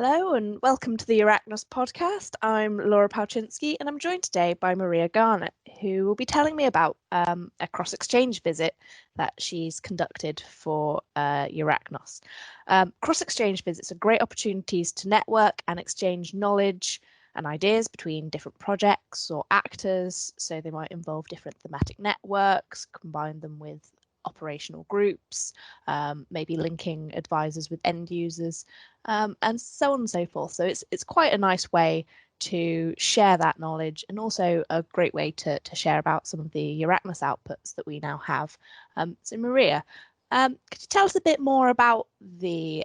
Hello and welcome to the Arachnos podcast. I'm Laura Pałczynski and I'm joined today by Maria Garnett, who will be telling me about a cross-exchange visit that she's conducted for Arachnos. Cross-exchange visits are great opportunities to network and exchange knowledge and ideas between different projects or actors. So they might involve different thematic networks, combine them with operational groups, maybe linking advisors with end users, and so on and so forth. So it's quite a nice way to share that knowledge, and also a great way to share about some of the Arachnos outputs that we now have. So Maria, could you tell us a bit more about the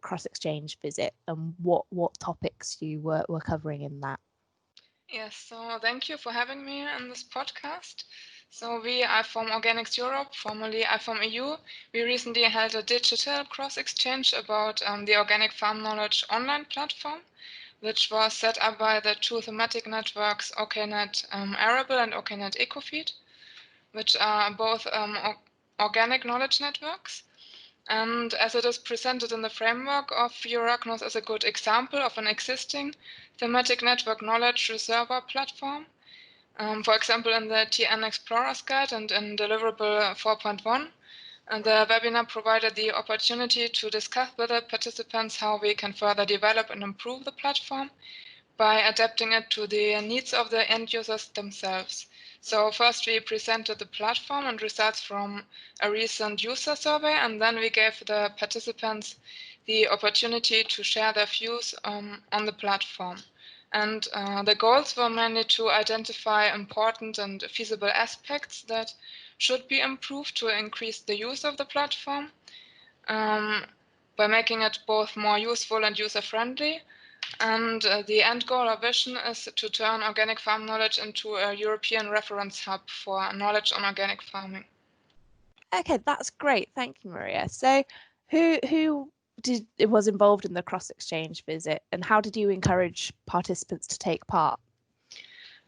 cross-exchange visit and what topics you were covering in that? Yes, so thank you for having me on this podcast. So IFORM Organics Europe, formerly IFORM EU, we recently held a digital cross-exchange about the Organic Farm Knowledge online platform, which was set up by the two thematic networks OKNet Arable and OKNet EcoFeed, which are both organic knowledge networks. And as it is presented in the framework of Arachnos as a good example of an existing thematic network knowledge reservoir platform, for example, in the TN Explorer's Guide and in deliverable 4.1, the webinar provided the opportunity to discuss with the participants how we can further develop and improve the platform by adapting it to the needs of the end users themselves. So first we presented the platform and results from a recent user survey, and then we gave the participants the opportunity to share their views on the platform. And the goals were mainly to identify important and feasible aspects that should be improved to increase the use of the platform by making it both more useful and user-friendly. And the end goal or vision is to turn organic farm knowledge into a European reference hub for knowledge on organic farming. Okay, that's great. Thank you, Maria. So who was involved in the cross-exchange visit, and how did you encourage participants to take part?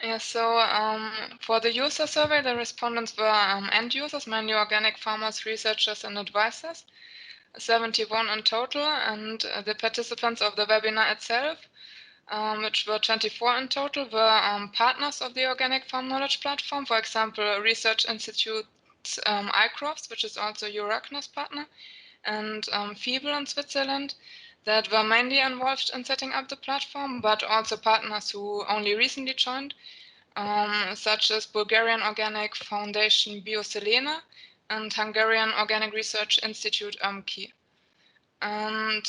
Yeah, so for the user survey, the respondents were end users, mainly organic farmers, researchers, and advisors, 71 in total, and the participants of the webinar itself, which were 24 in total, were partners of the Organic Farm Knowledge Platform, for example, Research Institute ICROFS, which is also Arachnos partner, and FIBEL in Switzerland, that were mainly involved in setting up the platform, but also partners who only recently joined, such as Bulgarian Organic Foundation Bioselena and Hungarian Organic Research Institute UMKI. And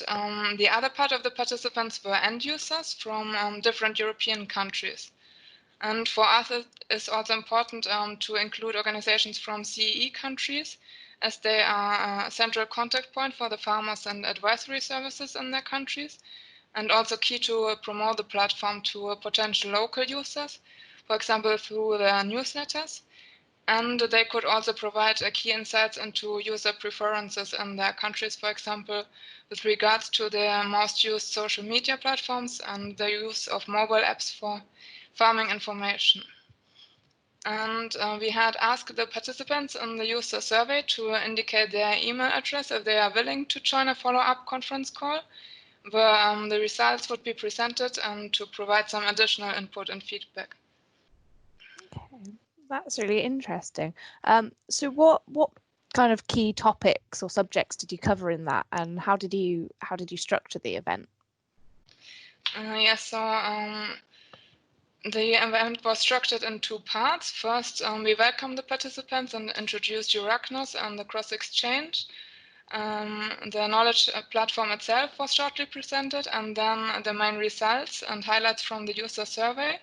the other part of the participants were end users from different European countries. And for us, it is also important to include organizations from CEE countries, as they are a central contact point for the farmers and advisory services in their countries, and also key to promote the platform to potential local users, for example, through their newsletters. And they could also provide key insights into user preferences in their countries, for example, with regards to the most used social media platforms and the use of mobile apps for farming information. And we had asked the participants in the user survey to indicate their email address if they are willing to join a follow-up conference call, where the results would be presented and to provide some additional input and feedback. Okay, that's really interesting. So what kind of key topics or subjects did you cover in that, and how did you structure the event? Yes, so the event was structured in two parts. First, we welcomed the participants and introduced Arachnos and the cross-exchange. The knowledge platform itself was shortly presented, and then the main results and highlights from the user survey,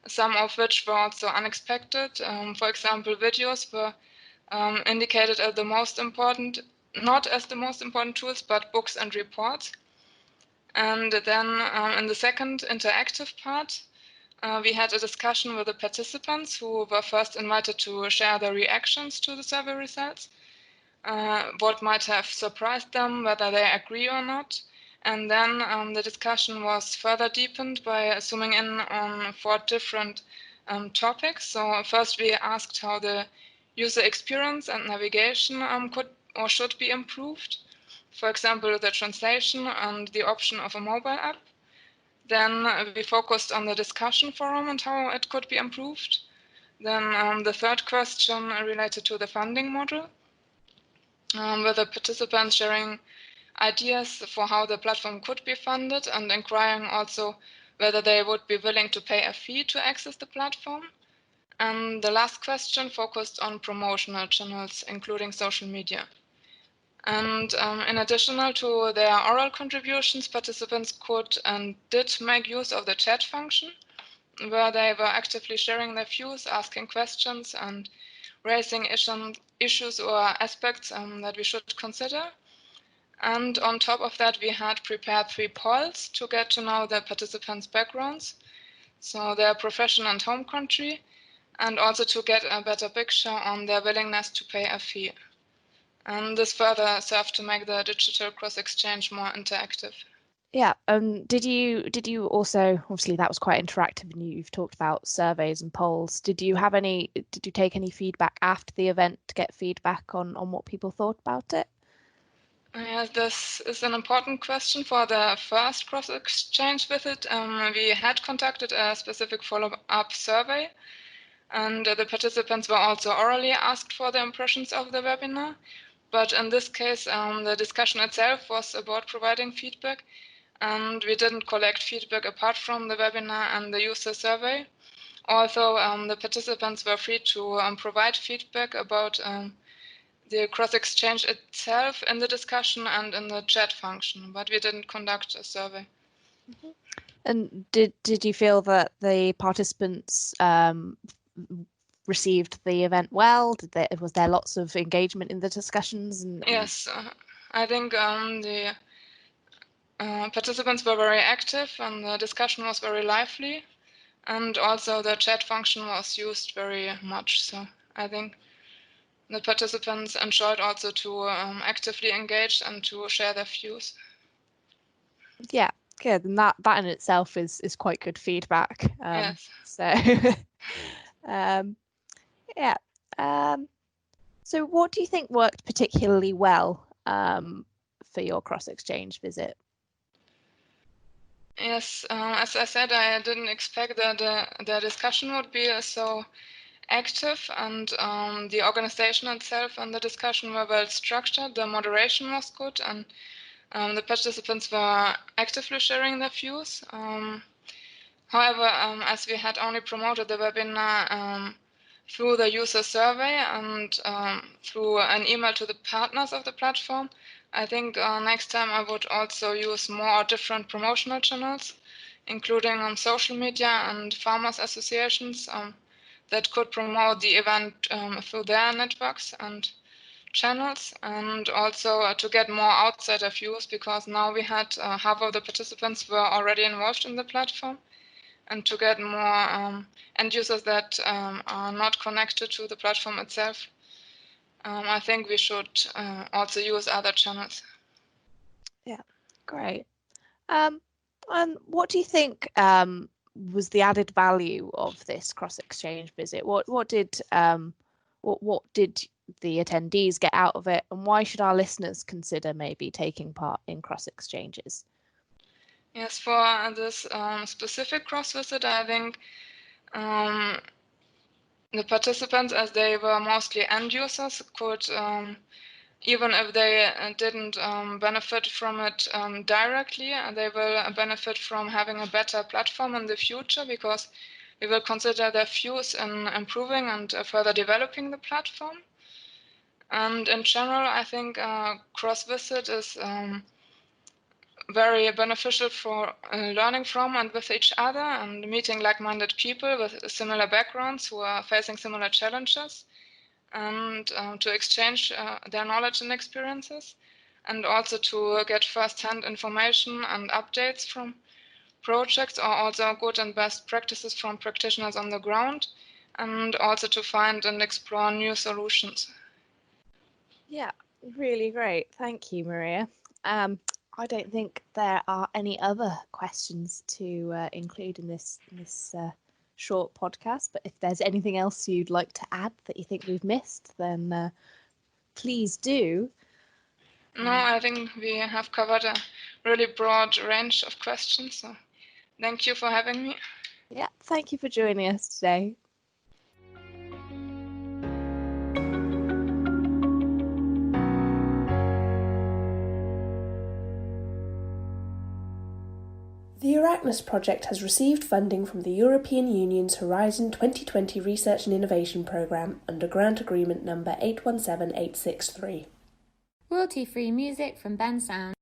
some of which were also unexpected. For example, videos were indicated as the most important, not as the most important tools, but books and reports. And then in the second interactive part, we had a discussion with the participants who were first invited to share their reactions to the survey results, what might have surprised them, whether they agree or not. And then the discussion was further deepened by zooming in on 4 different topics. So first we asked how the user experience and navigation could or should be improved. for example, the translation and the option of a mobile app. Then we focused on the discussion forum and how it could be improved. Then the third question related to the funding model, with the participants sharing ideas for how the platform could be funded and inquiring also whether they would be willing to pay a fee to access the platform. And the last question focused on promotional channels, including social media. And in addition to their oral contributions, participants could and did make use of the chat function, where they were actively sharing their views, asking questions, and raising issues or aspects that we should consider. And on top of that, we had prepared 3 polls to get to know the participants' backgrounds, so their profession and home country, and also to get a better picture on their willingness to pay a fee. And this further served to make the digital cross-exchange more interactive. Yeah. Did you also, obviously that was quite interactive, and you've talked about surveys and polls. Did you take any feedback after the event to get feedback on what people thought about it? This is an important question. For the first cross-exchange visit, we had conducted a specific follow-up survey, and the participants were also orally asked for their impressions of the webinar. But in this case, the discussion itself was about providing feedback, and we didn't collect feedback apart from the webinar and the user survey. Although the participants were free to provide feedback about the cross-exchange itself in the discussion and in the chat function, but we didn't conduct a survey. Mm-hmm. And did you feel that the participants received the event well? Was there lots of engagement in the discussions? Yes, I think the participants were very active and the discussion was very lively, and also the chat function was used very much. So I think the participants enjoyed also to actively engage and to share their views. Yeah, good. And that in itself is quite good feedback. Yes. So, yeah. So what do you think worked particularly well for your cross-exchange visit? Yes, as I said, I didn't expect that the discussion would be so active, and the organization itself and the discussion were well structured. The moderation was good, and the participants were actively sharing their views. However, as we had only promoted the webinar through the user survey and through an email to the partners of the platform, I think next time I would also use more different promotional channels, including social media and farmers associations that could promote the event through their networks and channels, and also to get more outsider views, because now we had half of the participants were already involved in the platform, and to get more end users that are not connected to the platform itself. I think we should also use other channels. Yeah, great. And what do you think was the added value of this cross-exchange visit? What did the attendees get out of it, and why should our listeners consider maybe taking part in cross-exchanges? Yes, for this specific cross visit, I think the participants, as they were mostly end users, could, even if they didn't benefit from it directly, they will benefit from having a better platform in the future, because we will consider their views in improving and further developing the platform. And in general, I think cross-visit is very beneficial for learning from and with each other, and meeting like-minded people with similar backgrounds who are facing similar challenges, and to exchange their knowledge and experiences, and also to get first-hand information and updates from projects, or also good and best practices from practitioners on the ground, and also to find and explore new solutions. Yeah, really great. Thank you, Maria. I don't think there are any other questions to include in this short podcast, but if there's anything else you'd like to add that you think we've missed, then please do. No, I think we have covered a really broad range of questions. So thank you for having me. Yeah, thank you for joining us today. The Arachnus project has received funding from the European Union's Horizon 2020 Research and Innovation Programme under Grant Agreement number 817863. Royalty-free music from Ben Sound.